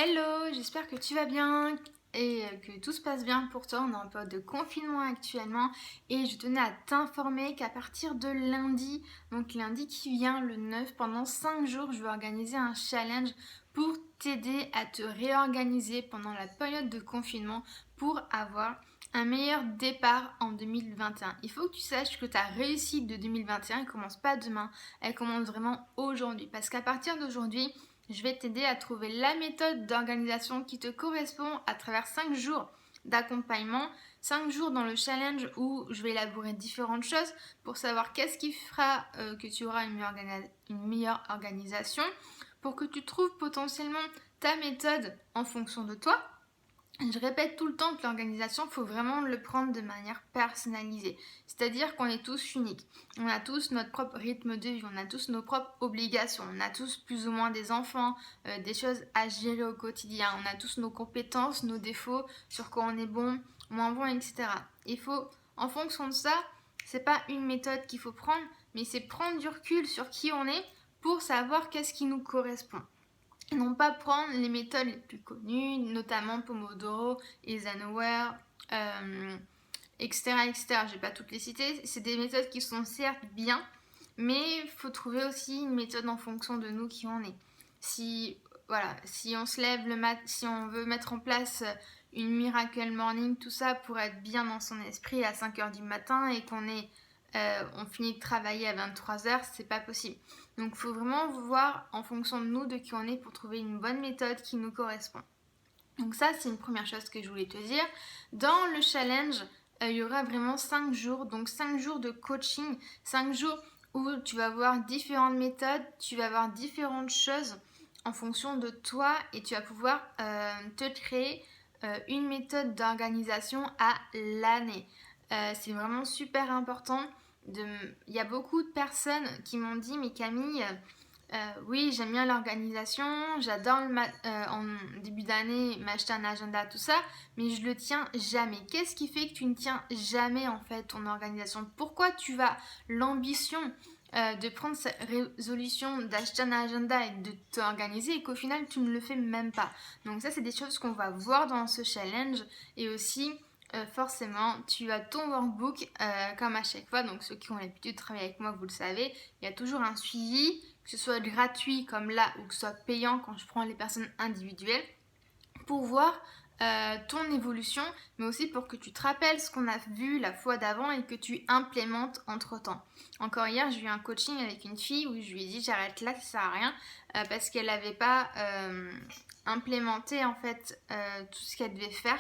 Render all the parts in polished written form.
Hello, j'espère que tu vas bien et que tout se passe bien pour toi. On est en période de confinement actuellement et je tenais à t'informer qu'à partir de lundi, donc lundi qui vient, le 9, pendant 5 jours, je vais organiser un challenge pour t'aider à te réorganiser pendant la période de confinement pour avoir un meilleur départ en 2021. Il faut que tu saches que ta réussite de 2021 ne commence pas demain, elle commence vraiment aujourd'hui. Parce qu'à partir d'aujourd'hui, je vais t'aider à trouver la méthode d'organisation qui te correspond à travers 5 jours d'accompagnement, 5 jours dans le challenge où je vais élaborer différentes choses pour savoir qu'est-ce qui fera que tu auras une meilleure organisation, pour que tu trouves potentiellement ta méthode en fonction de toi. Je répète tout le temps que l'organisation, il faut vraiment le prendre de manière personnalisée. C'est-à-dire qu'on est tous uniques. On a tous notre propre rythme de vie, on a tous nos propres obligations, on a tous plus ou moins des enfants, des choses à gérer au quotidien, on a tous nos compétences, nos défauts, sur quoi on est bon, moins bon, etc. Il faut, en fonction de ça, c'est pas une méthode qu'il faut prendre, mais c'est prendre du recul sur qui on est pour savoir qu'est-ce qui nous correspond. Non pas prendre les méthodes les plus connues, notamment Pomodoro, Eisenhower, etc., etc. Je vais pas toutes les citer. C'est des méthodes qui sont certes bien, mais il faut trouver aussi une méthode en fonction de nous qui on est. Si on se lève le matin, si on veut mettre en place une miracle morning, tout ça pour être bien dans son esprit à 5h du matin et on finit de travailler à 23h, c'est pas possible. Donc il faut vraiment voir en fonction de nous, de qui on est, pour trouver une bonne méthode qui nous correspond. Donc ça, c'est une première chose que je voulais te dire. Dans le challenge, il y aura vraiment 5 jours, donc 5 jours de coaching, 5 jours où tu vas voir différentes méthodes, tu vas voir différentes choses en fonction de toi et tu vas pouvoir te créer une méthode d'organisation à l'année. C'est vraiment super important. Il y a beaucoup de personnes qui m'ont dit, mais Camille, oui, j'aime bien l'organisation, j'adore en début d'année m'acheter un agenda, tout ça, mais je le tiens jamais. Qu'est-ce qui fait que tu ne tiens jamais en fait ton organisation? Pourquoi tu as l'ambition de prendre cette résolution d'acheter un agenda et de t'organiser et qu'au final tu ne le fais même pas? Donc ça, c'est des choses qu'on va voir dans ce challenge. Et aussi forcément tu as ton workbook comme à chaque fois. Donc ceux qui ont l'habitude de travailler avec moi, vous le savez, il y a toujours un suivi, que ce soit gratuit comme là ou que ce soit payant quand je prends les personnes individuelles, pour voir ton évolution, mais aussi pour que tu te rappelles ce qu'on a vu la fois d'avant et que tu implémentes entre temps. Encore hier, j'ai eu un coaching avec une fille où je lui ai dit j'arrête là, ça sert à rien, parce qu'elle n'avait pas implémenté en fait tout ce qu'elle devait faire.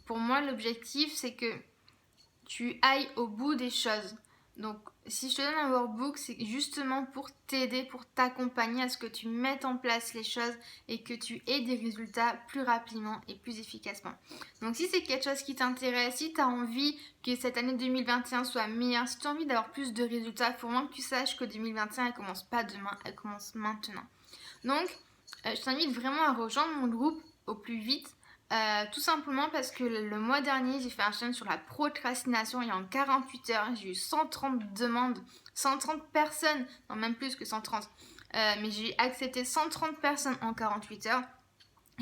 Pour moi, l'objectif, c'est que tu ailles au bout des choses. Donc, si je te donne un workbook, c'est justement pour t'aider, pour t'accompagner à ce que tu mettes en place les choses et que tu aies des résultats plus rapidement et plus efficacement. Donc, si c'est quelque chose qui t'intéresse, si tu as envie que cette année 2021 soit meilleure, si tu as envie d'avoir plus de résultats, il faut vraiment que tu saches que 2021, elle commence pas demain, elle commence maintenant. Donc, je t'invite vraiment à rejoindre mon groupe au plus vite. Tout simplement parce que le mois dernier, j'ai fait un challenge sur la procrastination et en 48 heures, j'ai eu 130 demandes, 130 personnes, non même plus que 130, mais j'ai accepté 130 personnes en 48 heures.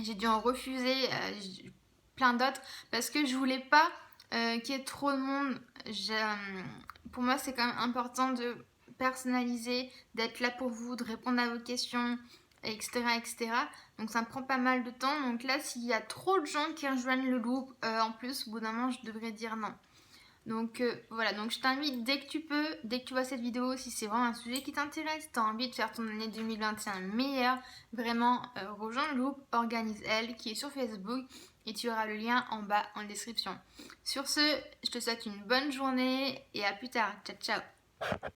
J'ai dû en refuser plein d'autres parce que je voulais pas qu'il y ait trop de monde. Pour moi, c'est quand même important de personnaliser, d'être là pour vous, de répondre à vos questions, etc., etc. Donc ça me prend pas mal de temps. Donc là, s'il y a trop de gens qui rejoignent le groupe, en plus, au bout d'un moment, je devrais dire non. Donc voilà, donc je t'invite dès que tu peux, dès que tu vois cette vidéo, si c'est vraiment un sujet qui t'intéresse, si tu as envie de faire ton année 2021 meilleure, vraiment rejoins le groupe Organise Elle qui est sur Facebook et tu auras le lien en bas en description. Sur ce, je te souhaite une bonne journée et à plus tard. Ciao, ciao.